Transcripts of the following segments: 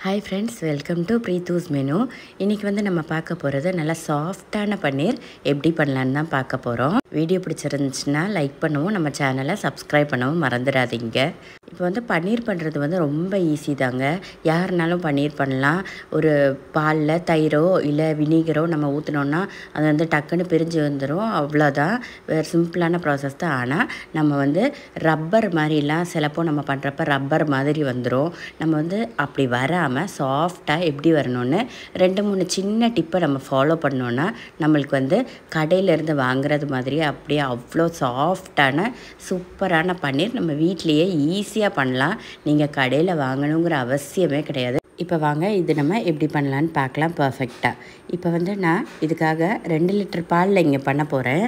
Hi friends, welcome to Preethu's menu. இன்னைக்கு வந்து நம்ம பார்க்க போறது நல்ல சாஃப்ட்டான பன்னீர் எப்படி பண்ணலாம்னு தான் பார்க்க போறோம். வீடியோ பிடிச்சிருந்துச்சுனா லைக் பண்ணுங்க, நம்ம சேனலை சப்ஸ்கிரைப் பண்ணவும் மறந்துடாதீங்க. இப்போ வந்து பன்னீர் பண்றது வந்து ரொம்ப ஈஸி தாங்க. யாருனாலும் பன்னீர் பண்ணலாம். ஒரு பால்ல தயிரோ இல்ல வினிகரோ நம்ம ஊத்துனோம்னா அது வந்து டக்குன்னு பிரிஞ்சு வந்துரும். அவ்வளவுதான். வேற சிம்பிளான process தான். ஆனா நம்ம வந்து ரப்பர் மாதிரிலாம் சிலப்போ நம்ம பண்றப்ப ரப்பர் மாதிரி வந்துரும். நம்ம வந்து அப்படி வராம சாஃப்ட்டா எப்படி வரணும்னு 2-3 சின்ன டிப்பை நம்ம ஃபாலோ பண்ணோம்னா நம்மளுக்கு வந்து கடையில இருந்து வாங்குறது மாதிரி அப்படியே அவ்வளோ சாஃப்ட்டான சூப்பரான பன்னீர் நம்ம வீட்லயே ஈஸியா பண்ணலாம். நீங்க கடையில வாங்கணுங்கிற அவசியமே கிடையாது. இப்போ வாங்க இது நம்ம எப்படி பண்ணலாம்னு பார்க்கலாம் பெர்ஃபெக்ட்டா. இப்போ வந்து நான் இதுக்காக 2 லிட்டர் பால்ல இங்க பண்ண போறேன்.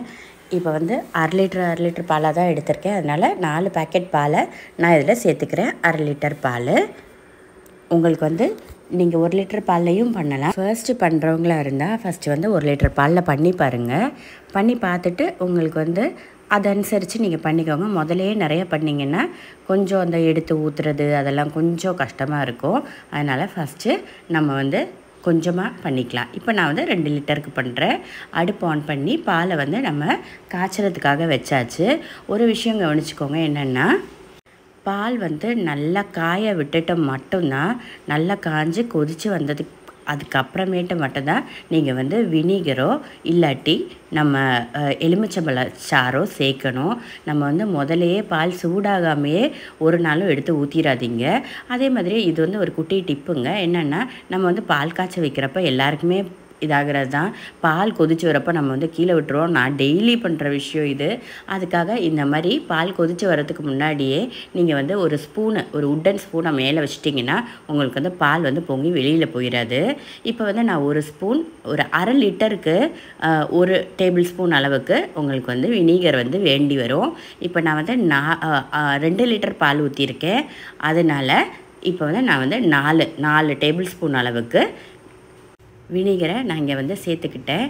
இப்போ வந்து 1/2 லிட்டர் பாலா தான் எடுத்திருக்கேன். அதனால 4 பாக்கெட் பாலை நான் இதுல சேர்த்துக்கிறேன். 1/2 லிட்டர் பால். உங்களுக்கு வந்து நீங்கள் 1 லிட்டர் பால்லையும் பண்ணலாம். ஃபர்ஸ்ட் பண்ணுறவங்களா இருந்தால் ஃபர்ஸ்ட் வந்து 1 லிட்டர் பாலில் பண்ணி பாருங்கள். பண்ணி பார்த்துட்டு உங்களுக்கு வந்து அதனுசரித்து நீங்கள் பண்ணிக்கோங்க. முதலையே நிறைய பண்ணிங்கன்னா கொஞ்சம் அந்த எடுத்து ஊற்றுறது அதெல்லாம் கொஞ்சம் கஷ்டமாக இருக்கும். அதனால் ஃபஸ்ட்டு நம்ம வந்து கொஞ்சமாக பண்ணிக்கலாம். இப்போ நான் வந்து 2 லிட்டருக்கு பண்ணுறேன். அடுப்பு ஆன் பண்ணி பாலை வந்து நம்ம காய்ச்சறதுக்காக வச்சாச்சு. ஒரு விஷயம் கவனிச்சுக்கோங்க, என்னென்னா பால் வந்து நல்லா காய விட்டுட்டு மட்டும்தான், நல்லா காய்ஞ்சி கொதித்து வந்ததுக்கு அதுக்கப்புறமேட்டு மட்டும்தான் நீங்கள் வந்து வினிகரோ இல்லாட்டி நம்ம எலுமிச்சம்பழ சாறோ சேர்க்கணும். நம்ம வந்து முதலையே பால் சூடாகாமையே ஒரு நாளும் எடுத்து ஊற்றிடாதீங்க. அதே மாதிரி இது வந்து ஒரு குட்டி டிப்புங்க. என்னென்னா நம்ம வந்து பால் காய்ச்ச வைக்கிறப்ப எல்லாருக்குமே இதாகிறது தான். பால் கொதிச்சு வரப்போ நம்ம வந்து கீழே விட்டுருவோம். நான் டெய்லி பண்ணுற விஷயம் இது. அதுக்காக இந்த மாதிரி பால் கொதிச்சு வரதுக்கு முன்னாடியே நீங்கள் வந்து ஒரு ஸ்பூனு, ஒரு உட்டன் ஸ்பூனை மேலே வச்சிட்டிங்கன்னா உங்களுக்கு வந்து பால் வந்து பொங்கி வெளியில் போயிடாது. இப்போ வந்து நான் ஒரு ஸ்பூன், ஒரு 1/2 லிட்டருக்கு 1 டேபிள் ஸ்பூன் அளவுக்கு உங்களுக்கு வந்து வினிகர் வந்து வேண்டி வரும். இப்போ நான் வந்து 2 லிட்டர் பால் ஊற்றிருக்கேன். அதனால் இப்போ வந்து நான் வந்து 4 டேபிள் ஸ்பூன் அளவுக்கு வினிகரை நான் இங்கே வந்து சேர்த்துக்கிட்டேன்.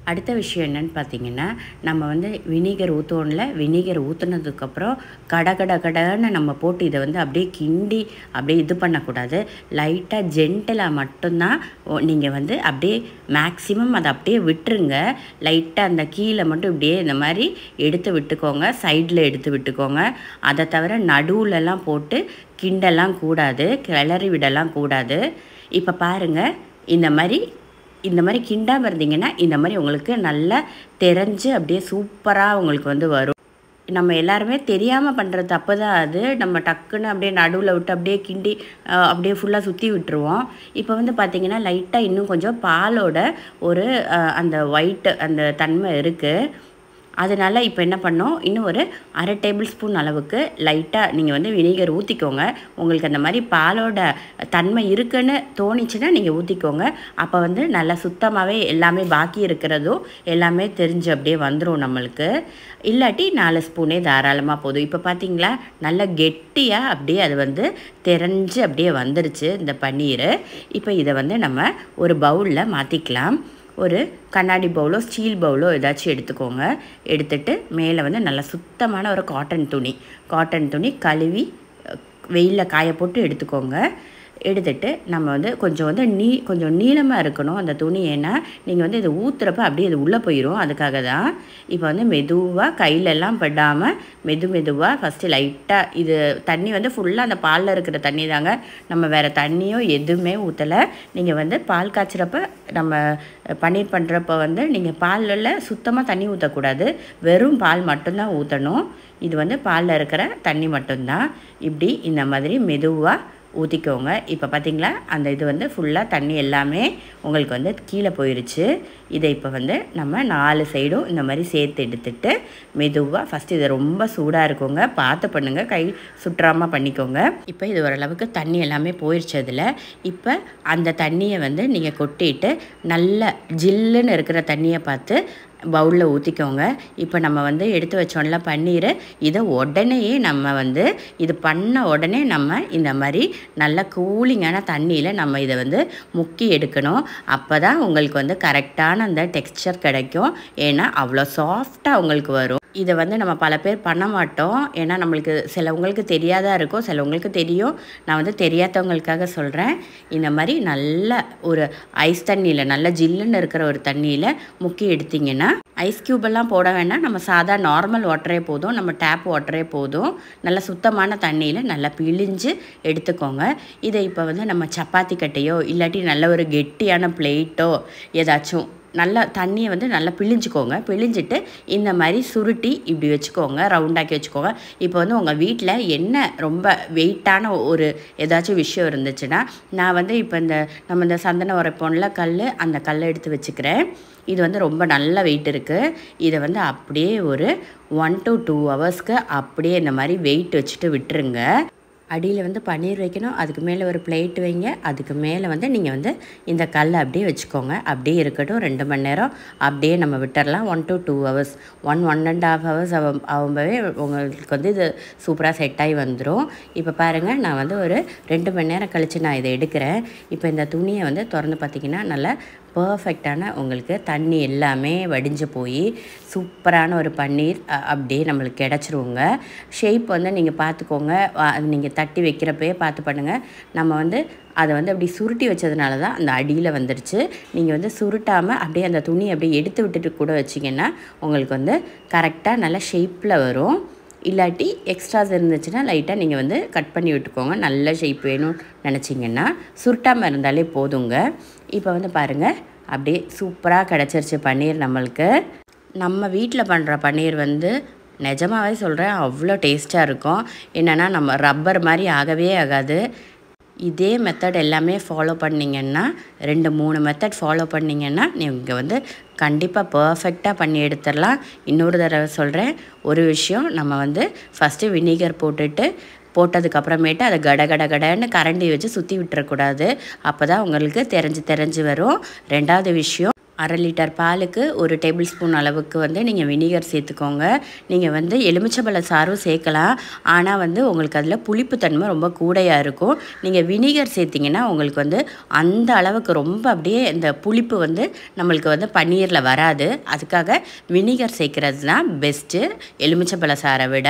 அடுத்த விஷயம் என்னென்னு பார்த்தீங்கன்னா, நம்ம வந்து வினிகர் ஊற்றுவோம்ல, வினிகர் ஊற்றுனதுக்கப்புறம் கடன்னு நம்ம போட்டு இதை வந்து அப்படியே கிண்டி அப்படியே இது பண்ணக்கூடாது. லைட்டாக ஜென்டலாக மட்டும்தான் நீங்கள் வந்து அப்படியே மேக்ஸிமம் அதை அப்படியே விட்டுருங்க. லைட்டாக அந்த கீழே மட்டும் இப்படியே இந்த மாதிரி எடுத்து விட்டுக்கோங்க. சைடில் எடுத்து விட்டுக்கோங்க. அதை தவிர நடுவுலலாம் போட்டு கிண்டலாம் கூடாது, கிளறி விடலாம் கூடாது. இப்போ பாருங்கள், இந்த மாதிரி கிண்டாமல் இருந்தீங்கன்னா இந்த மாதிரி உங்களுக்கு நல்லா தெரிஞ்சு அப்படியே சூப்பராக உங்களுக்கு வந்து வரும். நம்ம எல்லாருமே தெரியாமல் பண்ணுற தப்பு தான் அது. நம்ம டக்குன்னு அப்படியே நடுவில் விட்டு அப்படியே கிண்டி அப்படியே ஃபுல்லாக சுற்றி விட்டுருவோம். இப்போ வந்து பார்த்திங்கன்னா லைட்டாக இன்னும் கொஞ்சம் பாலோட ஒரு அந்த ஒயிட்டு அந்த தன்மை இருக்குது. அதனால் இப்போ என்ன பண்ணோம், இன்னும் ஒரு 1/2 டேபிள் ஸ்பூன் அளவுக்கு லைட்டாக நீங்கள் வந்து வினிகர் ஊற்றிக்கோங்க. உங்களுக்கு அந்த மாதிரி பாலோட தன்மை இருக்குன்னு தோணிச்சுன்னா நீங்கள் ஊற்றிக்கோங்க. அப்போ வந்து நல்லா சுத்தமாகவே எல்லாமே பாக்கி இருக்கிறதும் எல்லாமே தெரிஞ்சு அப்படியே வந்துடும் நம்மளுக்கு. இல்லாட்டி 4 ஸ்பூனே தாராளமாக போதும். இப்போ பார்த்தீங்களா, நல்லா கெட்டியாக அப்படியே அது வந்து தெரிஞ்சு அப்படியே வந்துருச்சு இந்த பன்னீர். இப்போ இதை வந்து நம்ம ஒரு பவுலில் மாற்றிக்கலாம். ஒரு கண்ணாடி பவுலோ ஸ்டீல் பவுலோ ஏதாச்சும் எடுத்துக்கோங்க. எடுத்துட்டு மேலே வந்து நல்லா சுத்தமான ஒரு காட்டன் துணி கழுவி வெயிலில் காய போட்டு எடுத்துக்கோங்க. எடுத்துட்டு நம்ம வந்து கொஞ்சம் நீளமாக இருக்கணும் அந்த துணி. ஏன்னா நீங்கள் வந்து இதை ஊற்றுறப்ப அப்படியே இது உள்ளே போயிடும். அதுக்காக தான். இப்போ வந்து மெதுவாக கையிலெல்லாம் படாமல் மெதுவாக ஃபஸ்ட்டு லைட்டாக இது தண்ணி வந்து ஃபுல்லாக அந்த பாலில் இருக்கிற தண்ணி தாங்க. நம்ம வேறு தண்ணியோ எதுவுமே ஊற்றலை. நீங்கள் வந்து பால் காய்ச்சிறப்ப நம்ம பன்னீர் பண்ணுறப்ப வந்து நீங்கள் பாலில் சுத்தமாக தண்ணி ஊற்றக்கூடாது. வெறும் பால் மட்டும்தான் ஊற்றணும். இது வந்து பாலில் இருக்கிற தண்ணி மட்டும்தான். இப்படி இந்த மாதிரி மெதுவாக ஊற்றிக்கோங்க. இப்போ பார்த்தீங்களா, அந்த இது வந்து ஃபுல்லாக தண்ணி எல்லாமே உங்களுக்கு வந்து கீழே போயிடுச்சு. இதை இப்போ வந்து நம்ம 4 சைடும் இந்த மாதிரி சேர்த்து எடுத்துட்டு மெதுவாக ஃபஸ்ட்டு இதை ரொம்ப சூடாக இருக்குங்க, பார்த்து பண்ணுங்கள், கை சுற்றாமல் பண்ணிக்கோங்க. இப்போ இது ஓரளவுக்கு தண்ணி எல்லாமே போயிடுச்சு அதில். இப்போ அந்த தண்ணியை வந்து நீங்கள் கொட்டிட்டு நல்ல ஜில்லுன்னு இருக்கிற தண்ணியை பார்த்து பவுலில் ஊற்றிக்கோங்க. இப்போ நம்ம வந்து எடுத்து வச்சோம்ல பன்னீர், இதை உடனேயே நம்ம வந்து இது பண்ண உடனே நம்ம இந்த மாதிரி நல்ல கூலிங்கான தண்ணியில் நம்ம இதை வந்து முக்கி எடுக்கணும். அப்போ தான் உங்களுக்கு வந்து கரெக்டான அந்த டெக்ஸ்சர் கிடைக்கும். ஏன்னா அவ்வளோ சாஃப்டாக உங்களுக்கு வரும். இதை வந்து நம்ம பல பேர் பண்ண மாட்டோம். ஏன்னா நம்மளுக்கு சிலவங்களுக்கு தெரியாதா இருக்கும், சிலவங்களுக்கு தெரியும். நான் வந்து தெரியாதவங்களுக்காக சொல்கிறேன். இந்த மாதிரி நல்ல ஒரு ஐஸ் தண்ணியில், நல்ல ஜில்லுன்னு இருக்கிற ஒரு தண்ணியில் முக்கி எடுத்திங்கன்னா, ஐஸ் க்யூபெல்லாம் போட வேண்டாம். நம்ம சாதா நார்மல் வாட்டரே போதும், நம்ம டேப் வாட்டரே போதும். நல்ல சுத்தமான தண்ணியில் நல்லா பிழிஞ்சு எடுத்துக்கோங்க. இதை இப்போ வந்து நம்ம சப்பாத்தி கட்டையோ இல்லாட்டி நல்ல ஒரு கெட்டியான பிளேட்டோ ஏதாச்சும் நல்லா தண்ணியை வந்து நல்லா பிழிஞ்சிக்கோங்க. பிழிஞ்சிட்டு இந்த மாதிரி சுருட்டி இப்படி வச்சுக்கோங்க, ரவுண்டாக்கி வச்சுக்கோங்க. இப்போ வந்து உங்கள் வீட்டில் என்ன ரொம்ப வெயிட்டான ஒரு ஏதாச்சும் விஷயம் இருந்துச்சுன்னா, நான் வந்து இப்போ நம்ம இந்த சந்தனம் உரைப்போம்ல கல், அந்த கல்லை எடுத்து வச்சுக்கிறேன். இது வந்து ரொம்ப நல்ல வெயிட் இருக்குது. இதை வந்து அப்படியே ஒரு 1 to 2 ஹவர்ஸ்க்கு அப்படியே இந்த மாதிரி வெயிட் வச்சுட்டு விட்டுருங்க. அடியில் வந்து பன்னீர் வைக்கணும், அதுக்கு மேலே ஒரு பிளேட் வைங்க, அதுக்கு மேலே வந்து நீங்கள் வந்து இந்த கல்லை அப்படியே வச்சுக்கோங்க. அப்படியே இருக்கட்டும் 2 மணி நேரம் அப்படியே நம்ம விட்டுறலாம். 1 to 2 ஹவர்ஸ், 1.5 ஹவர்ஸ் ஆகும்போதே உங்களுக்கு வந்து இது சூப்பராக செட் ஆகி வந்துடும். இப்போ பாருங்கள், நான் வந்து ஒரு 2 மணி நேரம் கழித்து நான் இதை எடுக்கிறேன். இப்போ இந்த துணியை வந்து திறந்து பார்த்திங்கன்னா நல்லா பர்ஃபெக்டான உங்களுக்கு தண்ணி எல்லாமே வடிஞ்சு போய் சூப்பரான ஒரு பன்னீர் அப்படியே நம்மளுக்கு கிடச்சிருவோங்க. ஷேப் வந்து நீங்கள் பார்த்துக்கோங்க, அது நீங்கள் தட்டி வைக்கிறப்பயே பார்த்து பண்ணுங்கள். நம்ம வந்து அதை வந்து அப்படி சுருட்டி வச்சதுனால தான் அந்த அடியில் வந்துடுச்சு. நீங்கள் வந்து சுருட்டாமல் அப்படியே அந்த துணியை அப்படியே எடுத்து விட்டுட்டு கூட வச்சிங்கன்னா உங்களுக்கு வந்து கரெக்டாக நல்ல ஷேப்பில் வரும். இல்லாட்டி எக்ஸ்ட்ராஸ் இருந்துச்சுன்னா லைட்டாக நீங்கள் வந்து கட் பண்ணி விட்டுக்கோங்க. நல்ல ஷேப் வேணும்னு நினச்சிங்கன்னா சுருட்டாமல் இருந்தாலே போதுங்க. இப்போ வந்து பாருங்கள், அப்படியே சூப்பராக கிடச்சிருச்சு பன்னீர் நம்மளுக்கு. நம்ம வீட்டில் பண்ணுற பன்னீர் வந்து நிஜமாகவே சொல்கிறேன் அவ்வளோ டேஸ்ட்டாக இருக்கும். என்னென்னா நம்ம ரப்பர் மாதிரி ஆகவே ஆகாது. இதே மெத்தட் எல்லாமே ஃபாலோ பண்ணிங்கன்னா, 2-3 மெத்தட் ஃபாலோ பண்ணிங்கன்னா நீங்கள் வந்து கண்டிப்பாக பர்ஃபெக்டாக பண்ணி எடுத்துடலாம். இன்னொரு தடவை சொல்கிறேன், ஒரு விஷயம், நம்ம வந்து ஃபஸ்ட்டு வினிகர் போட்டதுக்கப்புறமேட்டு அதை கடன்னு கரண்டி வச்சு சுற்றி விட்டுறக்கூடாது. அப்போ தான் உங்களுக்கு தெரிஞ்சு வரும். 2வது விஷயம், 1/2 லிட்டர் பாலுக்கு 1 டேபிள் ஸ்பூன் அளவுக்கு வந்து நீங்கள் வினிகர் சேர்த்துக்கோங்க. நீங்கள் வந்து எலுமிச்சம்பழ சாறும் சேர்க்கலாம். ஆனால் வந்து உங்களுக்கு அதில் புளிப்புத்தன்மை ரொம்ப கூடையாக இருக்கும். நீங்கள் வினிகர் சேர்த்திங்கன்னா உங்களுக்கு வந்து அந்த அளவுக்கு ரொம்ப அப்படியே இந்த புளிப்பு வந்து நம்மளுக்கு வந்து பன்னீரில் வராது. அதுக்காக வினிகர் சேர்க்குறது தான் பெஸ்ட்டு எலுமிச்சம்பழ சாறை விட.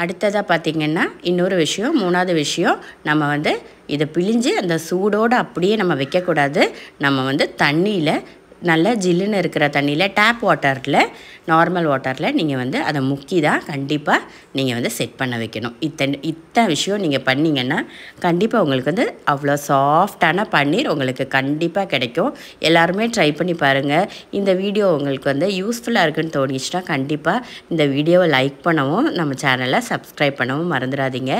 அடுத்ததாக பார்த்திங்கன்னா இன்னொரு விஷயம், 3வது விஷயம், நம்ம வந்து இதை பிழிஞ்சு அந்த சூடோடு அப்படியே நம்ம வைக்கக்கூடாது. நம்ம வந்து தண்ணியில், நல்ல ஜில்லுன்னு இருக்கிற தண்ணியில், டேப் வாட்டரில், நார்மல் வாட்டரில் நீங்கள் வந்து அதை முக்கி தான் கண்டிப்பாக நீங்கள் வந்து செட் பண்ண வைக்கணும். இத்தனை விஷயம் நீங்கள் பண்ணிங்கன்னா கண்டிப்பாக உங்களுக்கு வந்து அவ்வளோ சாஃப்டான பன்னீர் உங்களுக்கு கண்டிப்பாக கிடைக்கும். எல்லாருமே ட்ரை பண்ணி பாருங்கள். இந்த வீடியோ உங்களுக்கு வந்து யூஸ்ஃபுல்லாக இருக்குன்னு தோணிச்சுன்னா கண்டிப்பாக இந்த வீடியோவை லைக் பண்ணவும், நம்ம சேனலை சப்ஸ்கிரைப் பண்ணவும் மறந்துடாதீங்க.